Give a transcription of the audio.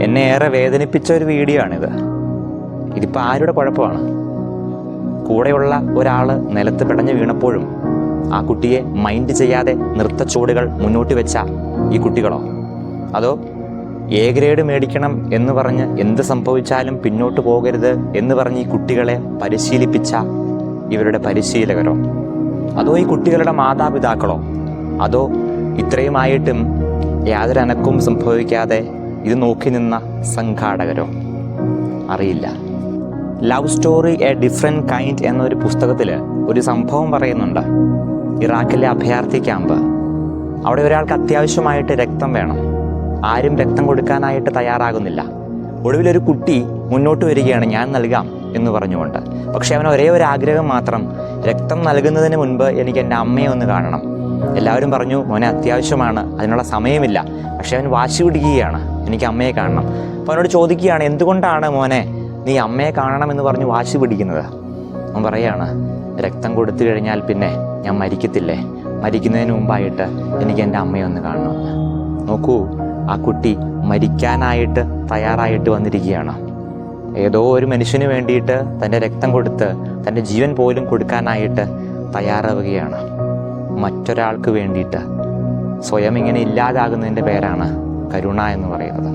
എന്നെ ഏറെ വേദനിപ്പിച്ച ഒരു വീഡിയോ ആണിത്. ഇതിപ്പോൾ ആരുടെ കുഴപ്പമാണ്? കൂടെയുള്ള ഒരാൾ നിലത്ത് പിടഞ്ഞു വീണപ്പോഴും ആ കുട്ടിയെ മൈൻഡ് ചെയ്യാതെ നൃത്തച്ചുവടുകൾ മുന്നോട്ട് വെച്ച ഈ കുട്ടികളോ? അതോ എ ഗ്രേഡ് മേടിക്കണം എന്ന് പറഞ്ഞ് എന്ത് സംഭവിച്ചാലും പിന്നോട്ട് പോകരുത് എന്ന് പറഞ്ഞ് ഈ കുട്ടികളെ പരിശീലിപ്പിച്ച ഇവരുടെ പരിശീലകരോ? അതോ ഈ കുട്ടികളുടെ മാതാപിതാക്കളോ? അതോ ഇത്രയുമായിട്ടും യാതൊരു അനക്കവും സംഭവിക്കാതെ ഇത് നോക്കി നിന്ന സംഘാടകരോ? അറിയില്ല. Love story A different kind എന്നൊരു പുസ്തകത്തിൽ ഒരു സംഭവം പറയുന്നുണ്ട്. ഇറാഖിലെ അഭയാർത്ഥി ക്യാമ്പ്. അവിടെ ഒരാൾക്ക് അത്യാവശ്യമായിട്ട് രക്തം വേണം. ആരും രക്തം കൊടുക്കാനായിട്ട് തയ്യാറാകുന്നില്ല. ഒടുവിലൊരു കുട്ടി മുന്നോട്ട് വരികയാണ്, ഞാൻ നൽകാം എന്ന് പറഞ്ഞുകൊണ്ട്. പക്ഷെ അവൻ ഒരേ ഒരു ആഗ്രഹം മാത്രം, രക്തം നൽകുന്നതിന് മുൻപ് എനിക്ക് എൻ്റെ അമ്മയെ ഒന്ന് കാണണം. എല്ലാവരും പറഞ്ഞു, മോനെ അത്യാവശ്യമാണ്, അതിനുള്ള സമയമില്ല. പക്ഷെ അവൻ വാശി പിടിക്കുകയാണ്, എനിക്ക് അമ്മയെ കാണണം. അപ്പോൾ അവനോട് ചോദിക്കുകയാണ്, എന്തുകൊണ്ടാണ് മോനെ നീ അമ്മയെ കാണണമെന്ന് പറഞ്ഞ് വാശി പിടിക്കുന്നത്? അവൻ പറയുകയാണ്, രക്തം കൊടുത്തു കഴിഞ്ഞാൽ പിന്നെ ഞാൻ മരിക്കത്തില്ലേ, മരിക്കുന്നതിന് മുമ്പായിട്ട് എനിക്ക് എൻ്റെ അമ്മയെ ഒന്ന് കാണണം. നോക്കൂ, ആ കുട്ടി മരിക്കാനായിട്ട് തയ്യാറായിട്ട് വന്നിരിക്കുകയാണ്. ഏതോ ഒരു മനുഷ്യന് വേണ്ടിയിട്ട് തൻ്റെ രക്തം കൊടുത്ത് തൻ്റെ ജീവൻ പോലും കൊടുക്കാനായിട്ട് തയ്യാറാവുകയാണ്. മറ്റൊരാൾക്ക് വേണ്ടിയിട്ട് സ്വയം ഇങ്ങനെ ഇല്ലാതാകുന്നതിൻ്റെ പേരാണ് കരുണ എന്ന് പറയുന്നത്.